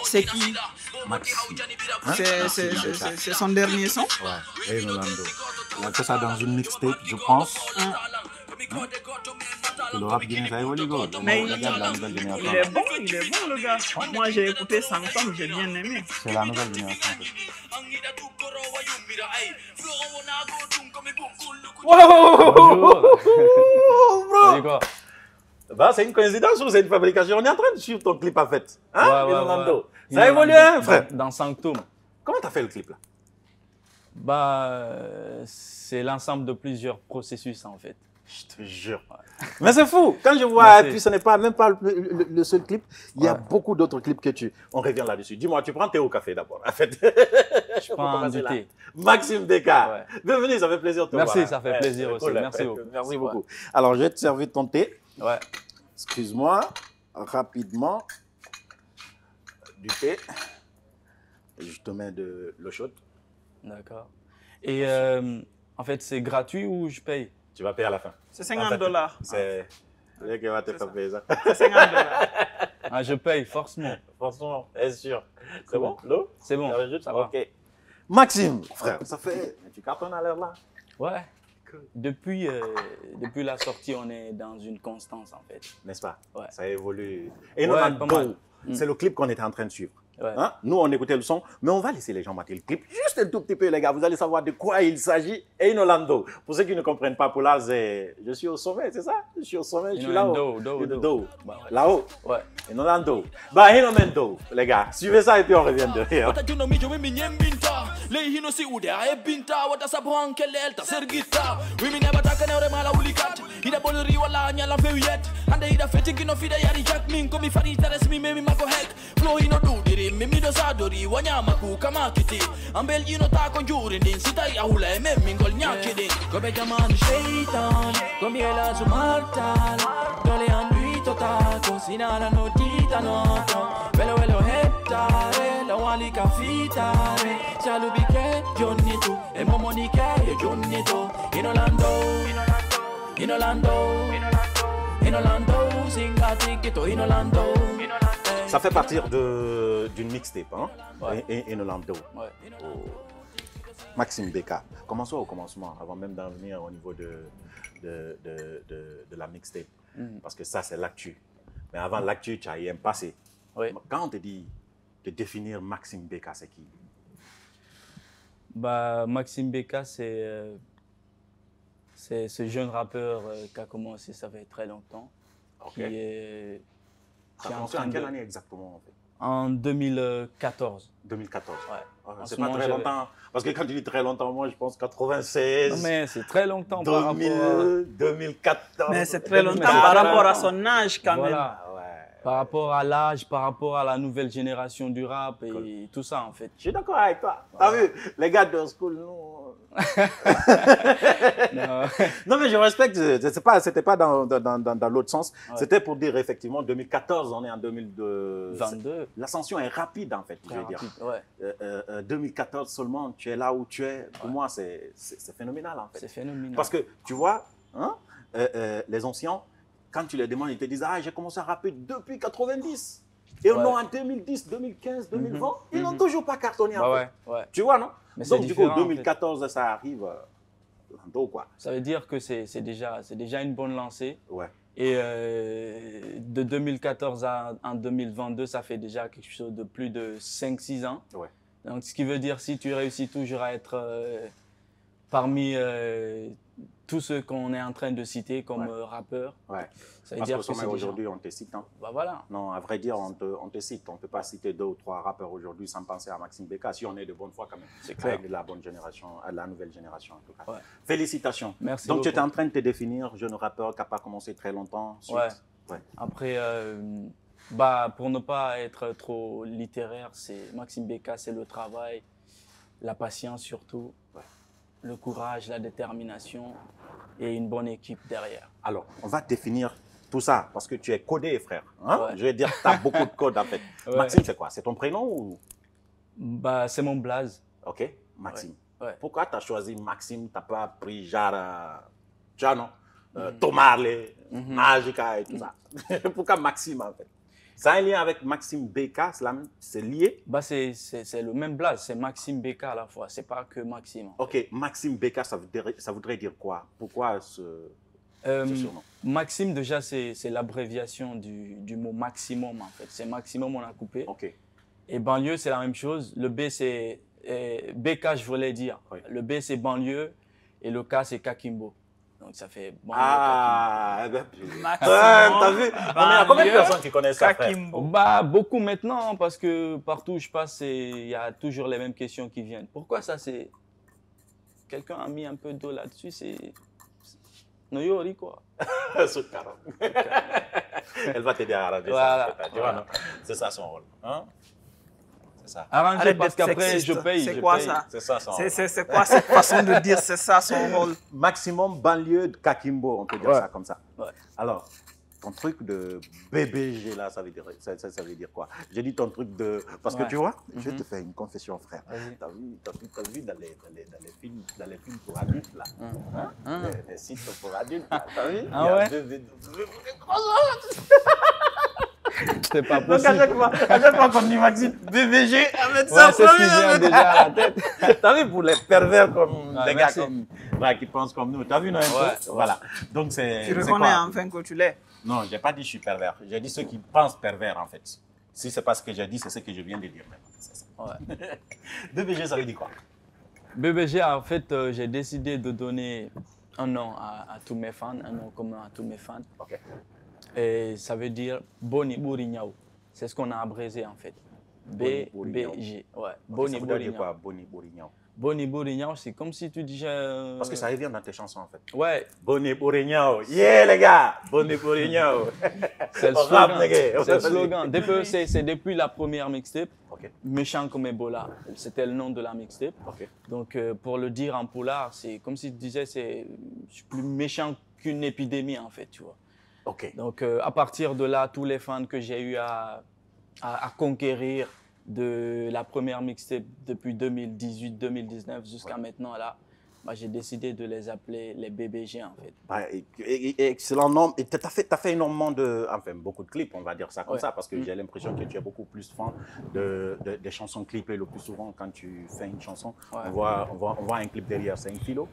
C'est qui? Maxime. Hein? C'est son dernier son? Ouais, et Nolando. Il a fait ça dans une mixtape, je pense. Hein? Que le rap guinéen, ça évolue, gros. Mais Le gars de la nouvelle il génération. est bon le gars. Moi j'ai écouté Sanctum, j'ai bien aimé. C'est la nouvelle génération. Bonjour. Bro! Quoi? Bah, c'est une coïncidence ou c'est une fabrication? On est en train de suivre ton clip en fait. Hein, Ouais, Nolando. ouais. Ça a évolué, hein, frère? Dans Sanctum. Comment t'as fait le clip là? Bah, c'est l'ensemble de plusieurs processus en fait. Je te jure. Mais c'est fou. Quand je vois, Merci. puis ce n'est pas même pas le seul clip, il y a Ouais. beaucoup d'autres clips que tu. On revient là-dessus. Dis-moi, tu prends thé au café d'abord. En fait. Je prends du thé. Maxime Beka. Ouais. Bienvenue, ça fait plaisir de te Merci, voir. ça fait plaisir aussi. Merci beaucoup. Merci beaucoup. Alors, je vais te servir ton thé. Ouais. Excuse-moi, rapidement. Du thé. Et je te mets de l'eau chaude. D'accord. Et en fait, c'est gratuit ou je paye? Tu vas payer à la fin. C'est $50. C'est lui qui va te faire payer ça. C'est $50. Ah, je paye, forcément. Franchement, est sûr. C'est bon, l'eau? C'est bon, ça va. Ok. Maxime, frère, ça fait. Tu cartonnes à l'heure là? Ouais. Depuis la sortie, on est dans une constance en fait. N'est-ce pas? Ouais. Ça évolue. Et Ouais, nous, pas mal. c'est le clip qu'on était en train de suivre. Ouais. Hein? Nous, on écoutait le son, mais on va laisser les gens mater le clip. Juste un tout petit peu, les gars. Vous allez savoir de quoi il s'agit. Et Nolando. Pour ceux qui ne comprennent pas, pour là, je suis au sommet, c'est ça? Je suis au sommet, je suis là-haut. Do. Bah, ouais. Là-haut. Ouais. Et Nolando. Bah, Hinomendo, les gars. Suivez ça et puis on revient derrière. Mimi do sadori wanyama ku kama kiti ambel yino ta conjuri din sita ya hula e memmi gol nyakidi come chiamano shaitan come la sumartal dole andui total cosina la notita noto velo hettare la wali kafitare salubike jonnitu e momonike e jonnitu in Orlando singati kito in Orlando. Ça fait partir d'une mixtape, hein? Ouais. Et Nolando. Ouais. Oh. Maxime Beka. Commençons au commencement, avant même d'en venir au niveau de la mixtape. Parce que ça, c'est l'actu. Mais avant l'actu, tu as eu un passé. Oui. Quand on te dit de définir Maxime Beka, c'est qui? Bah, Maxime Beka, c'est ce jeune rappeur qui a commencé, ça fait très longtemps. Ok. Qui est Ça a commencé en quelle année exactement en fait? En 2014. 2014. Ouais. Ah, En c'est ce pas moment, très j'avais- longtemps. Parce que quand tu dis très longtemps, moi je pense 96. Non, mais c'est très longtemps par rapport 2000, à... 2014. Mais c'est très longtemps 2004. par rapport à son âge quand même. Voilà. Ah ouais. Par rapport à l'âge, par rapport à la nouvelle génération du rap et tout ça en fait. Je suis d'accord avec toi. T'as vu, les gars de school, nous. Non. Non, mais je respecte. C'était pas dans l'autre sens. Ouais. C'était pour dire effectivement 2014, on est en 2002. 22. L'ascension est rapide en fait, je Très veux dire. rapide, ouais. 2014 seulement, tu es là où tu es. Pour moi, c'est phénoménal en fait. C'est phénoménal. Parce que tu vois, hein, les anciens, quand tu les demandes, ils te disent ah, j'ai commencé à rapper depuis 90. Et Ouais. non, en 2010, 2015, 2020, ils n'ont toujours pas cartonné en Bah fait. ouais. Tu vois, non? Mais c'est Donc, du coup, différent, en fait. 2014, ça arrive lento, quoi. Ça veut dire que c'est déjà une bonne lancée. Ouais. Et de 2014 en 2022, ça fait déjà quelque chose de plus de 5-6 ans. Ouais. Donc, ce qui veut dire si tu réussis toujours à être parmi tous ceux qu'on est en train de citer comme rappeurs, Ouais. ça veut Parce dire qu'au que sommet c'est déjà... aujourd'hui, on te cite. Hein. Bah voilà. Non, à vrai dire, on te cite. On ne peut pas citer 2 ou 3 rappeurs aujourd'hui sans penser à Maxime Beka, si on est de bonne foi quand même. C'est clair. Avec de la bonne génération, la nouvelle génération en tout cas. Ouais. Félicitations. Merci Donc, tu beaucoup. étais en train de te définir jeune rappeur qui n'a pas commencé très longtemps. Suite. Ouais. Après, bah, pour ne pas être trop littéraire, c'est Maxime Beka, c'est le travail, la patience surtout, le courage, la détermination et une bonne équipe derrière. Alors, on va définir tout ça parce que tu es codé, frère. Hein? Ouais. Je vais dire, tu as beaucoup de codes en fait. Ouais. Maxime, c'est quoi? C'est ton prénom ou? Bah, c'est mon blaze. Ok, Maxime. Ouais. Pourquoi tu as choisi Maxime? Tu n'as pas pris genre, tu vois, non? Thomas Harley, Magica et tout ça. Pourquoi Maxime en fait? Ça a un lien avec Maxime BK, c'est lié? Bah, c'est le même blaze, c'est Maxime BK à la fois, c'est pas que Maxime. Ok, Maxime BK, ça voudrait dire quoi? Pourquoi ce surnom? Maxime, déjà, c'est l'abréviation du mot maximum, en fait. C'est maximum, on a coupé. Ok. Et banlieue, c'est la même chose. Le B, c'est BK, je voulais dire. Oui. Le B, c'est banlieue et le K, c'est Kakimbo. Donc, ça fait banlieue. Ah, Maximum, t'as vu? Il y a combien de personnes qui connaissent ça, frère? Kakimbo. Bah, beaucoup maintenant, parce que partout où je passe, il y a toujours les mêmes questions qui viennent. Pourquoi ça, c'est... Quelqu'un a mis un peu d'eau là-dessus, c'est... Noyori, quoi. Elle va t'aider à arranger Voilà. ça. Tu vois, non? C'est ça son rôle. Hein? C'est ça. Arranger Arrête parce d'être qu'après, sexiste. je paye. C'est quoi paye. ça? C'est ça son rôle. C'est quoi cette façon de dire c'est ça son rôle? Maximum banlieue de Kakimbo, on peut dire Ouais. ça comme ça. Ouais. Alors, ton truc de BBG là, ça veut dire quoi? J'ai dit ton truc de... Parce que Ouais. tu vois, je vais te faire une confession, frère. Vas-y. T'as vu dans les films pour adultes là, hein? Les sites pour adultes là, t'as vu? Ah Il y a ouais? Donc C'est pas à possible. chaque fois qu'on dit Maxime BBG, avec ça, Ouais, c'est ce qui vient déjà à la tête. t'as vu pour les pervers comme Ouais, les gars merci. comme, ouais, qui pensent comme nous, t'as vu non? Un peu? Ouais. Voilà. Donc c'est. Tu c'est reconnais quoi? enfin que tu l'es. Non, j'ai pas dit je suis pervers. J'ai dit ceux qui pensent pervers en fait. Si c'est pas ce que j'ai dit, c'est ce que je viens de dire maintenant. C'est ça. Ouais. BBG, ça veut dire quoi? BBG, en fait, j'ai décidé de donner un nom à tous mes fans, un nom commun à tous mes fans. Ok. Et ça veut dire Boni Bourignao. C'est ce qu'on a abrégé en fait. Boni Bourignao. BBG. Ouais. Ça Boni veut dire quoi, Bourignao. Boni Bourignao? Boni Bourignao, c'est comme si tu disais. Parce que ça revient dans tes chansons en fait. Ouais, Boni Bourignao. Yeah les gars! Boni Bourignao. c'est le On rappe, slogan. les gars. C'est le Vas-y. slogan. C'est depuis la première mixtape, Ok. Méchant comme Ebola. C'était le nom de la mixtape. Ok. Donc, pour le dire en poulard, c'est comme si tu disais, je suis plus méchant qu'une épidémie en fait, tu vois. Ok. Donc, à partir de là, tous les fans que j'ai eu à conquérir de la première mixtape depuis 2018-2019 jusqu'à maintenant, là, bah, j'ai décidé de les appeler les BBG en fait. Bah, excellent nom. Et tu as fait énormément beaucoup de clips, on va dire ça comme Ouais. ça, parce que j'ai l'impression que tu es beaucoup plus fan des chansons clippées. Le plus souvent, quand tu fais une chanson, Ouais. on voit un clip derrière. C'est une philo?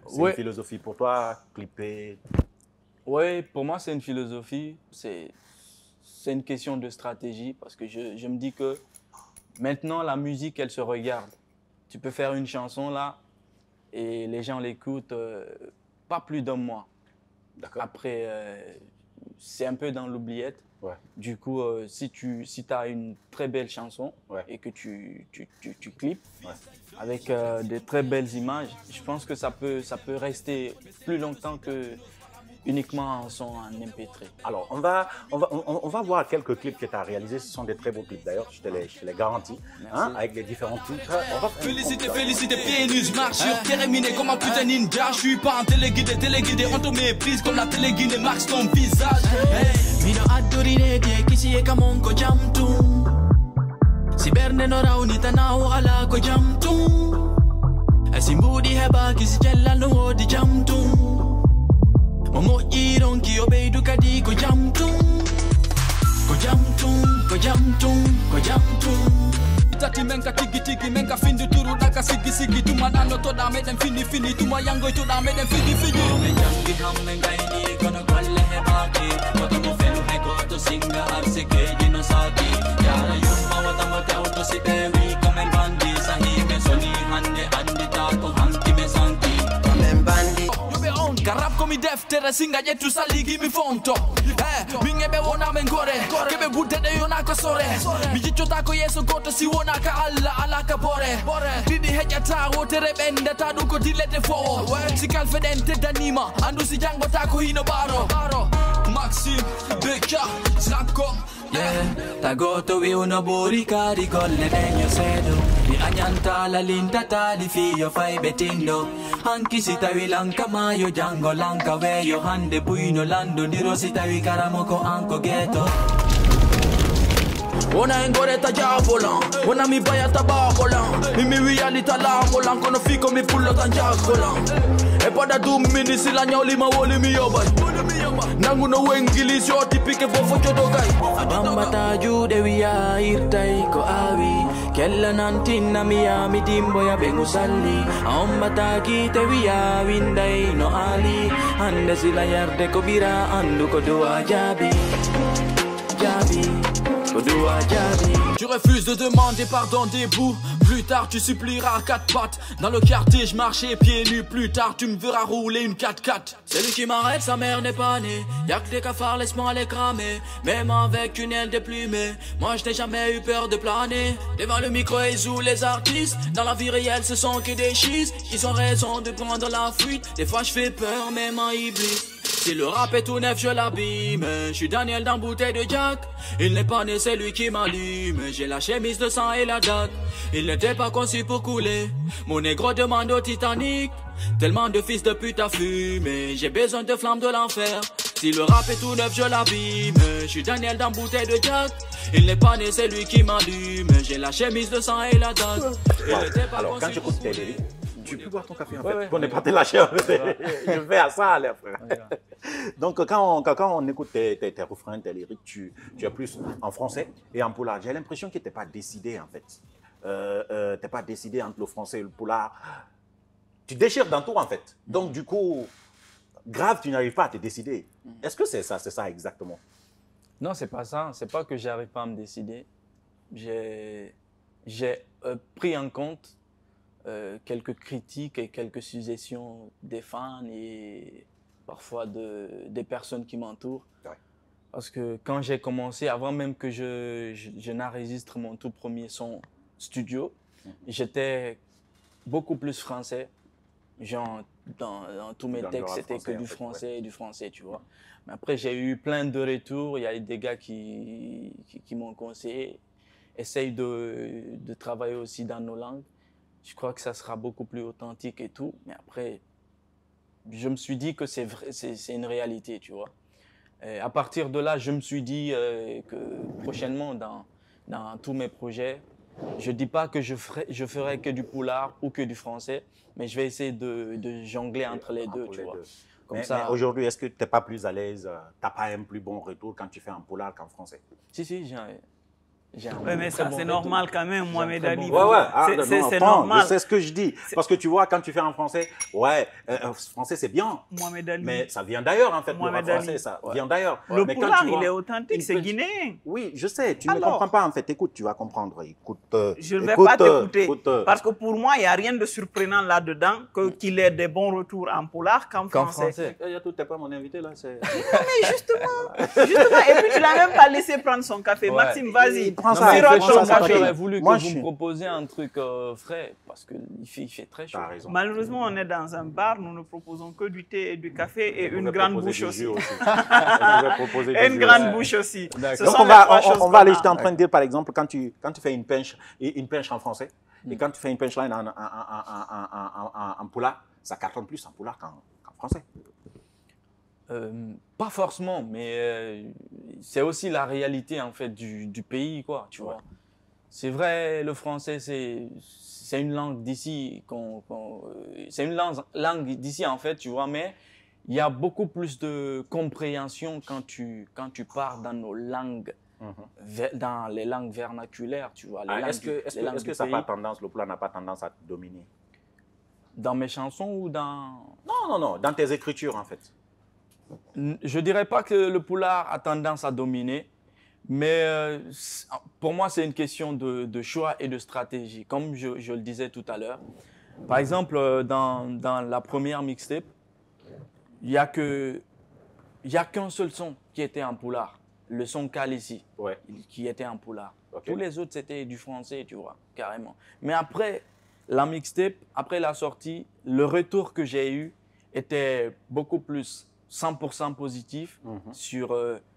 C'est Ouais. une philosophie pour toi, clipper? Oui, pour moi, c'est une philosophie. C'est une question de stratégie parce que je me dis que maintenant, la musique, elle se regarde. Tu peux faire une chanson là et les gens l'écoutent pas plus d'un mois. D'accord. Après, c'est un peu dans l'oubliette. Ouais. Du coup, si tu as une très belle chanson Ouais. et que tu clips Ouais. avec de très belles images, je pense que ça peut rester plus longtemps que uniquement en son en MP3. Alors, on va voir quelques clips que tu as réalisés. Ce sont des très beaux clips d'ailleurs, je te les garantis. Hein, avec les différents titres. On va faire une Félicité, comparaison. félicité, pieds nus, je marche sur terre miné comme un putain ninja. Je suis pas un téléguidé, on te méprise comme la téléguidée, marque ton visage. Hey, mino adorine die kisi e kamon ko jamtu. Si berne no rauni tanao ala ko jamtu. Asimbudi heba kisi jella no di jamtu. Momo iron ki obeidu kadi ko jamtu. Ko jamtu, ko jamtu, ko jamtu. Tati menka tigi tigi menka findu turu daka sigi sigi tuma nano to da meden fini fini tuma yango to da meden figi figi me jangi ham menga ini kono kwalle he baki koto mo felu he koto singa arse ke dino saki yara yumma wata mata auto si dewi komen bandi sahi me soni hande andi ta ko hanki me sanki komen bandi yobe on garap komi deftere singa jetu saligi mi fonto mingebe wona men gore kebe budde de yona ko sore mi jiccota ko yeso goto si wona ka alla ala ka bore didi hejata wotere bendata dum ko dillete fo si kalfedente danima andu si jangota ko hino baro Maxime BK Slanko tagoto wi una borika di golle degno sedo di anyanta la linda tali fiyo fai betindo anki si tawi lanka mayo jango lanka weyo hande buino lando ndiro si tawi karamoko anko ghetto Ona engore ta javolan, ona mi baya ta babolan. Mi realita la molan, kono fiko mi pullo ta jagolan. E pada 2 minutes la nyoli ma woli mi yoba. nangu no wengili so tipike fofo jodogai abambata jude wiya irtai ko awi kella nantinna miya midimbo ya bengu salli ambata kite wiya windai no ali hande sila yarde ko bira andu ko dua jabi ko dua jabi. Tu refuses de demander pardon des bouts. Plus tard tu supplieras à quatre pattes. Dans le quartier je marchais pieds nus. Plus tard tu me verras rouler une 4x4. Celui qui m'arrête sa mère n'est pas née. Y'a que des cafards, laisse-moi les cramer. Même avec une aile déplumée, moi je n'ai jamais eu peur de planer. Devant le micro ils jouent les artistes. Dans la vie réelle ce sont que des chises. Ils ont raison de prendre la fuite. Des fois je fais peur même en iblis. Si le rap est tout neuf, je l'abîme. Je suis Daniel dans bouteille de Jack. Il n'est pas né, c'est lui qui m'allume. J'ai la chemise de sang et la date. Il n'était pas conçu pour couler. Mon négro demande au Titanic. Tellement de fils de pute à fumer. J'ai besoin de flammes de l'enfer. Si le rap est tout neuf, je l'abîme. Je suis Daniel dans bouteille de Jack. Il n'est pas né, c'est lui qui m'allume. J'ai la chemise de sang et la date. Alors, quand j'écoute tes lyriques, tu peux boire ton café en fait, pour ne pas te lâcher. En fait. Je fais à ça, les frères. Donc, quand on écoute tes refrains, tes lyriques, tu es plus en français et en poulard. J'ai l'impression que tu n'es pas décidé, en fait. Tu n'es pas décidé entre le français et le poulard. Tu déchires dans tout, en fait. Donc, du coup, grave, tu n'arrives pas à te décider. Est-ce que c'est ça exactement? Non, c'est pas ça. C'est pas que j'arrive pas à me décider. J'ai pris en compte quelques critiques et quelques suggestions des fans et parfois des personnes qui m'entourent. Ouais. Parce que quand j'ai commencé, avant même que je n'enregistre mon tout premier son studio, j'étais beaucoup plus français. Genre, dans tous mes textes, c'était que du français et du français, tu vois. Mais après, j'ai eu plein de retours. Il y a des gars qui m'ont conseillé. Essaye de travailler aussi dans nos langues. Je crois que ça sera beaucoup plus authentique et tout. Mais après, je me suis dit que c'est vrai, c'est une réalité, tu vois. Et à partir de là, je me suis dit que prochainement, dans tous mes projets, je ne dis pas que je ferai que du poulard ou que du français, mais je vais essayer de jongler entre les deux, tu vois. Mais aujourd'hui, est-ce que tu n'es pas plus à l'aise, tu n'as pas un plus bon retour quand tu fais en poulard qu'en français? Si, Oui, mais ça, c'est normal quand même, Mohamed Ali. C'est normal. C'est ce que je dis. Parce que tu vois, quand tu fais en français, français c'est bien. Mohamed Ali. Mais ça vient d'ailleurs, en fait. Mohamed le français, ça vient d'ailleurs. Le poulard, il est authentique, c'est guinéen. Oui, je sais. Tu ne comprends pas, en fait. Écoute, tu vas comprendre. Écoute, je ne vais pas t'écouter. Parce que pour moi, il n'y a rien de surprenant là-dedans qu'il ait des bons retours en poulard qu'en français. Tu n'es pas mon invité, là. Non, mais justement. Et puis, tu ne l'as même pas laissé prendre son café. Maxime, vas-y. J'aurais voulu que vous me proposiez un truc frais parce qu'il fait très chaud. Malheureusement, on est dans un bar, nous ne proposons que du thé et du café et une grande bouche aussi. Et une grande bouche aussi. Donc on va aller, j'étais en train de dire par exemple, quand tu fais une pinch en français et quand tu fais une punchline en poulard, ça cartonne plus en poulard qu'en français. Pas forcément, mais c'est aussi la réalité en fait du pays, quoi, tu vois. C'est vrai, le français, c'est une langue d'ici, c'est une langue d'ici en fait, tu vois, mais il y a beaucoup plus de compréhension quand tu pars dans nos langues, dans les langues vernaculaires, tu vois. Est-ce que ça n'a pas tendance, le poulard n'a pas tendance à te dominer? Dans mes chansons ou dans... Non, dans tes écritures en fait. Je ne dirais pas que le poulard a tendance à dominer, mais pour moi, c'est une question de choix et de stratégie, comme je le disais tout à l'heure. Par exemple, dans la première mixtape, il n'y a qu'un seul son qui était en poulard, le son Khaleesi, qui était en poulard. Okay. Tous les autres, c'était du français, tu vois, carrément. Mais après la mixtape, après la sortie, le retour que j'ai eu était beaucoup plus 100% positif sur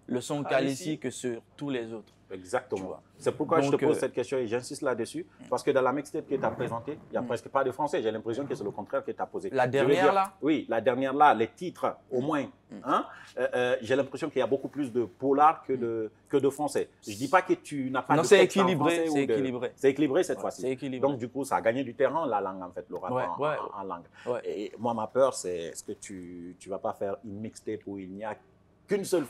le son Khaleesi que sur tous les autres. Exactement. C'est pourquoi je te pose cette question et j'insiste là-dessus. Parce que dans la mixtape que tu as présentée, il n'y a presque pas de français. J'ai l'impression que c'est le contraire que tu as posé. La dernière là? Oui, la dernière là, les titres au moins. J'ai l'impression qu'il y a beaucoup plus de polar que de français. Je ne dis pas que tu n'as pas de texte en français. C'est équilibré. C'est équilibré cette fois-ci. C'est équilibré. Donc du coup, ça a gagné du terrain la langue en fait, le rap en langue. Et moi, ma peur, c'est est-ce que tu ne vas pas faire une mixtape où il n'y a qu'une seule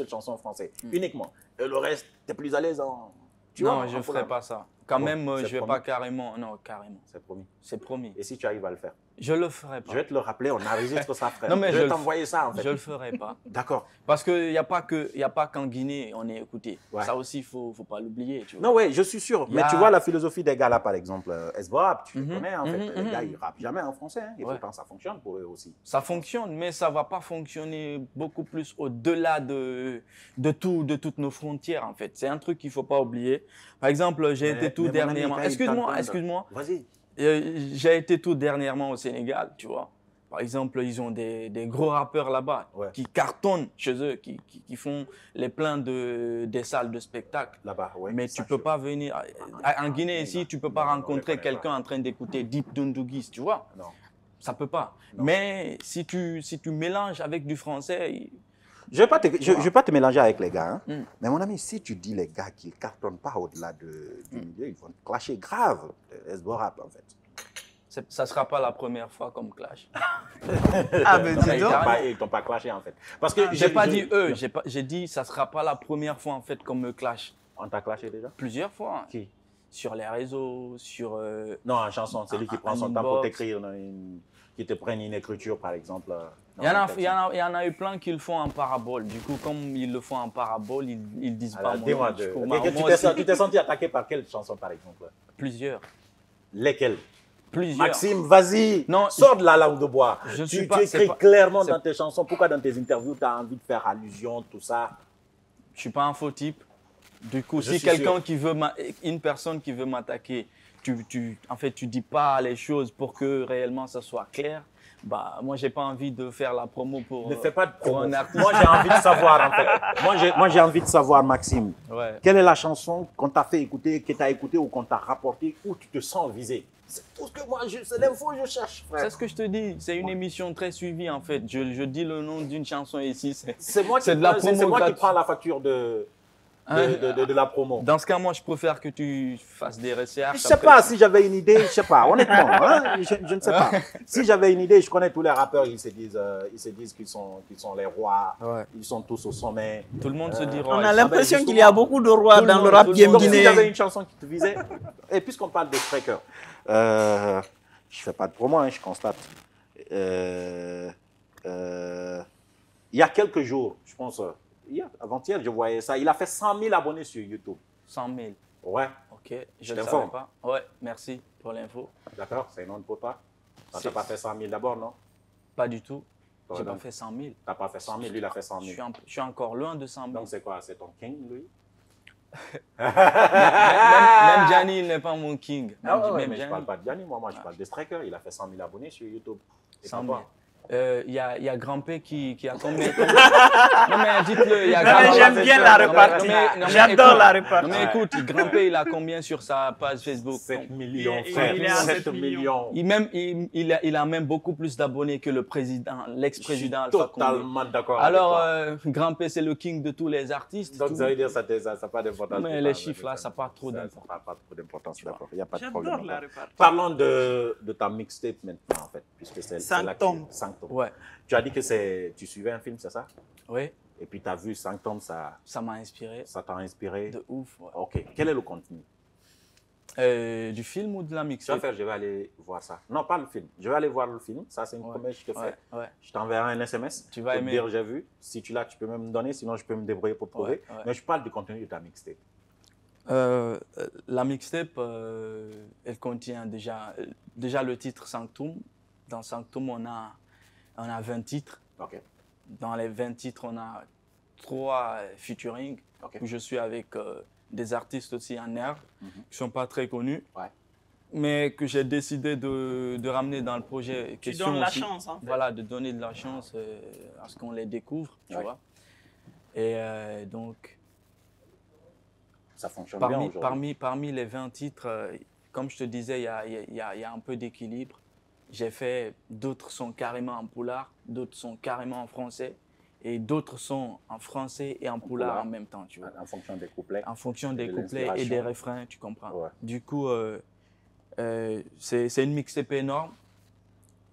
chanson en français, uniquement. Et le reste, tu es plus à l'aise en... Non, je ne ferai pas ça. Quand même, je ne vais pas carrément. Non, carrément. C'est promis. C'est promis. Et si tu arrives à le faire? Je ne le ferai pas. Je vais te le rappeler, on enregistre ça, frère. Non, mais je vais t'envoyer ça, en fait. Je ne le ferai pas. D'accord. Parce qu'il n'y a pas qu'en Guinée, on est écouté. Ouais. Ça aussi, il ne faut pas l'oublier. Non, ouais, je suis sûr. Mais tu vois la philosophie des gars là, par exemple, SBRAP, tu les connais, en fait. Les gars, ils ne rappent jamais en français. Hein. Et pourtant, ça fonctionne pour eux aussi. Ça fonctionne, mais ça ne va pas fonctionner beaucoup plus au-delà de toutes nos frontières, en fait. C'est un truc qu'il ne faut pas oublier. Par exemple, j'ai été tout dernièrement... Excuse-moi. Vas-y. J'ai été tout dernièrement au Sénégal, tu vois. Par exemple, ils ont des gros rappeurs là-bas qui cartonnent chez eux, qui font les pleins des salles de spectacle. Là-bas, ouais. Mais tu ne peux pas venir... En Guinée, ici, tu ne peux pas rencontrer quelqu'un en train d'écouter Deep Dundugis, tu vois. Non. Ça ne peut pas. Non. Mais si tu mélanges avec du français... Je ne vais pas te mélanger avec les gars. Hein. Mais mon ami, si tu dis les gars qui ne cartonnent pas au-delà du milieu, ils vont te clasher grave. SBRAP, en fait. Ça ne sera pas la première fois comme clash. Ah, mais dis donc. Ils t'ont pas clashé, en fait. Parce que j'ai pas dit eux, j'ai dit ça ne sera pas la première fois, en fait, comme me clash. On t'a clashé déjà? Plusieurs fois. Qui? Sur les réseaux, sur... Non, en chanson, c'est lui qui prend son temps pour t'écrire, qui te prenne une écriture, par exemple. Il y en a eu plein qui le font en parabole. Du coup, comme ils le font en parabole, ils disent pas mon nom. Tu t'es senti attaqué par quelle chanson, par exemple? Plusieurs. Lesquelles? Plusieurs. Maxime, vas-y, sors de la langue de bois. Tu écris clairement dans tes chansons. Pourquoi dans tes interviews, tu as envie de faire allusion, tout ça? Je ne suis pas un faux type. Du coup, si quelqu'un une personne qui veut m'attaquer, en fait, tu dis pas les choses pour que réellement ça soit clair. Bah, moi, j'ai pas envie de faire la promo pour. Ne fais pas de promo. Un artiste. Moi, j'ai envie de savoir, en fait. Moi, j'ai envie de savoir, Maxime. Ouais. Quelle est la chanson qu'on t'a fait écouter, que t'as écouté ou qu'on t'a rapporté, où tu te sens visé? C'est tout ce que moi, c'est l'info que je cherche, frère. C'est ce que je te dis. C'est une émission très suivie, en fait. Je dis le nom d'une chanson ici. C'est moi qui prends la facture de la promo. Dans ce cas, moi, je préfère que tu fasses des recherches. Je ne sais pas si j'avais une idée, je ne sais pas, honnêtement. Hein, je ne sais pas. Si j'avais une idée, je connais tous les rappeurs, ils se disent qu'ils sont les rois, ils sont tous au sommet. Tout le monde se dit roi. On a l'impression qu'il y a beaucoup de rois dans le rap game guinéen. guinéen. Si j'avais une chanson qui te visait, et puisqu'on parle de Striker, je ne fais pas de promo, hein, je constate. Il y a quelques jours, je pense... Avant-hier, je voyais ça. Il a fait 100 000 abonnés sur YouTube. 100 000. Ouais. Ok, je ne savais pas. Ouais, merci pour l'info. D'accord, c'est un nom de papa. Tu n'as pas fait 100 000 d'abord, non? Pas du tout. Je n'ai pas fait 100 000. Tu n'as pas fait 100 000, lui, il a fait 100 000. Je suis encore loin de 100 000. Donc, c'est quoi? C'est ton king, lui? même Gianni, il n'est pas mon king. Mais je ne parle pas de Gianni, moi je parle de Striker. Il a fait 100 000 abonnés sur YouTube. 100 000. Il y a Grand P qui a combien? Non mais dites-le, il y a Grand P. J'aime bien la répartie. J'adore la répartie. Non mais écoute, Grand P, il a combien sur sa page Facebook? 7 millions, frère. Il est à 7 millions. Il a même beaucoup plus d'abonnés que le président, l'ex-président Alpha Condé. Totalement d'accord. Alors, Grand P, c'est le king de tous les artistes. Donc, ça veut dire que ça n'a pas d'importance. Mais les chiffres là, ça n'a pas trop d'importance. Ça n'a pas trop d'importance, d'accord. Il n'y a pas de problème. J'adore la répartie. Parlons de ta mixtape maintenant, en fait, puisque c'est Sanctum. Ouais. Tu as dit que tu suivais un film, c'est ça? Oui. Et puis tu as vu Sanctum, ça m'a inspiré. Ça t'a inspiré? De ouf. Ouais. Ok. Quel est le contenu? Du film ou de la mixtape? Je vais aller voir ça. Non, pas le film. Je vais aller voir le film. Ça, c'est une promesse que je te fais. Ouais. Je t'enverrai un SMS. Tu vas aimer. Dire j'ai vu. Si tu l'as, tu peux même me donner. Sinon, je peux me débrouiller pour trouver. Ouais. Mais je parle du contenu de ta mixtape. La mixtape, elle contient déjà le titre Sanctum. Dans Sanctum, on a 20 titres. Okay. Dans les 20 titres, on a 3 featuring. Okay. Où je suis avec des artistes aussi en air qui ne sont pas très connus. Ouais. Mais que j'ai décidé de ramener dans le projet. Tu donnes la chance, en fait. Voilà, de donner de la chance à ce qu'on les découvre, tu vois. Et donc, ça fonctionne bien aujourd'hui. Parmi les 20 titres, comme je te disais, il y a un peu d'équilibre. J'ai fait d'autres sons carrément en poulard, d'autres sons carrément en français, et d'autres sons en français et en poulard en même temps, tu vois. En fonction des couplets. En fonction des couplets et des refrains, tu comprends. Ouais. Du coup, c'est une mixtape énorme.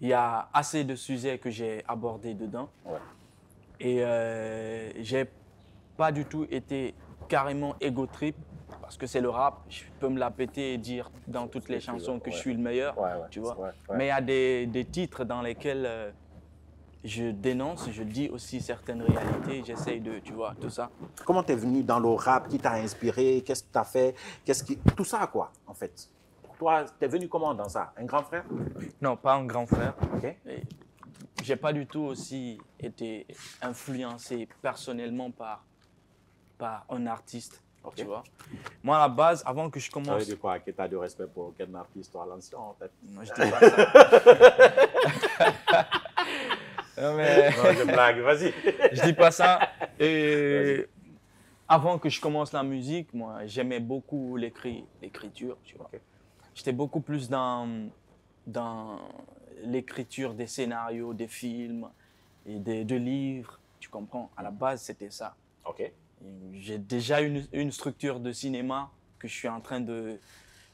Il y a assez de sujets que j'ai abordés dedans. Ouais. Et j'ai pas du tout été carrément ego trip parce que c'est le rap. Je peux me la péter et dire dans toutes les chansons que je suis le meilleur, tu vois. Mais il y a des titres dans lesquels je dénonce, je dis aussi certaines réalités, j'essaye de, tu vois, tout ça. Comment tu es venu dans le rap? Qui t'a inspiré? Qu'est-ce que tu as fait? Tout ça, quoi, en fait. Pour toi, tu es venu comment dans ça? Un grand frère? Non, pas un grand frère. Ok. J'ai pas du tout aussi été influencé personnellement par un artiste, tu vois. Moi, à la base, avant que je commence... Ça veut dire quoi? Que tu as du respect pour aucun artiste à l'ancien, en fait? Moi, je dis pas ça. Non, mais... Non, je blague, vas-y. Je dis pas ça. Et avant que je commence la musique, moi, j'aimais beaucoup l'écriture, tu vois. J'étais beaucoup plus dans l'écriture des scénarios, des films et de livres, tu comprends. À la base, c'était ça. J'ai déjà une structure de cinéma que je suis en train de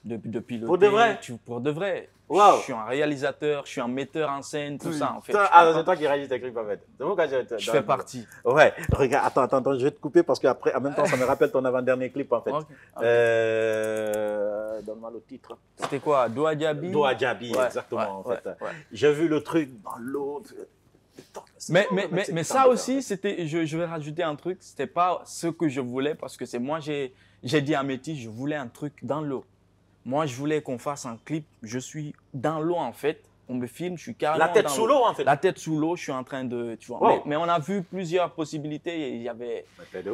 piloter. Pour de vrai? Pour de vrai. Wow. Je suis un réalisateur, je suis un metteur en scène, tout ça en fait. C'est toi qui réalises tes clips en fait. C'est pourquoi je fais partie. Ouais, regarde, attends, je vais te couper parce qu'après, en même temps, ça me rappelle ton avant-dernier clip en fait. Donne-moi le titre. C'était quoi? Doua Diaby? Doua Diaby, exactement en fait. J'ai vu le truc dans l'autre. Mais ça aussi, c'était, je vais rajouter un truc, c'était pas ce que je voulais parce que c'est moi, j'ai dit à Métis, je voulais un truc dans l'eau. Moi, je voulais qu'on fasse un clip, je suis dans l'eau en fait, on me filme, je suis carrément la tête sous l'eau en fait. La tête sous l'eau, je suis en train de, tu vois. Wow. Mais on a vu plusieurs possibilités et il y avait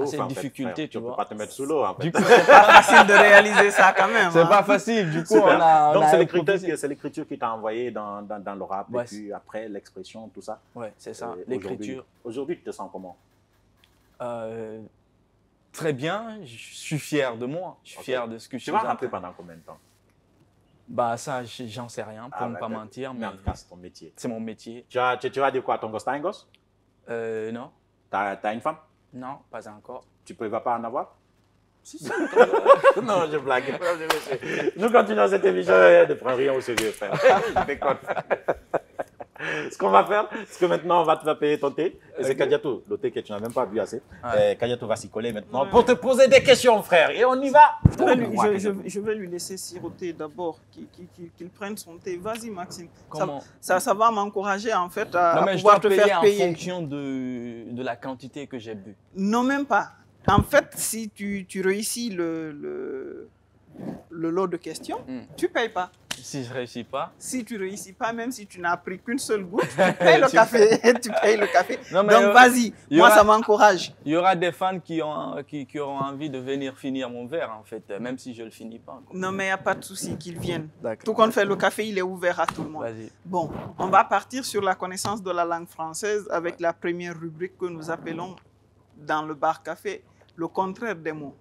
assez de difficultés, tu vois. Tu peux pas te mettre sous l'eau en fait. Du coup, c'est pas facile de réaliser ça quand même. C'est pas facile, du coup, donc c'est l'écriture qui t'a envoyé dans le rap et puis après l'expression, tout ça. Ouais, c'est ça, l'écriture. Aujourd'hui, tu te sens comment? Très bien, je suis fier de moi, je suis fier de ce que je suis. Tu vas rapper pendant combien de temps? Bah ça, j'en sais rien, pour ne pas mentir. Mais en tout cas, c'est ton métier. C'est mon métier. Tu vas dire quoi? Ton gosse, t'as un gosse? Non. T'as une femme? Non, pas encore. Tu ne vas pas en avoir? Si. Non, je blague. Nous continuons cette émission, ne prends rien au sérieux, frère. Je déconne. Ce qu'on va faire, c'est que maintenant, on va te payer ton thé. Et c'est Kadiatou, le thé que tu n'as même pas bu assez. Kadiatou va s'y coller maintenant pour te poser des questions, frère. Et on y va. Je vais lui laisser siroter d'abord, qu'il prenne son thé. Vas-y, Maxime. Ça va m'encourager en fait à pouvoir te faire payer. En fonction de la quantité que j'ai bu. Non, même pas. En fait, si tu réussis le lot de questions, tu ne payes pas. Si je ne réussis pas? Si tu ne réussis pas, même si tu n'as pris qu'une seule goutte, tu payes le café. Tu payes le café. Non, donc vas-y, moi ça m'encourage. Il y aura des fans qui auront envie de venir finir mon verre en fait, même si je ne le finis pas. Non mais il n'y a pas de souci qu'ils viennent. Tout compte fait, le café il est ouvert à tout le monde. Bon, on va partir sur la connaissance de la langue française avec la première rubrique que nous appelons dans le bar café, le contraire des mots.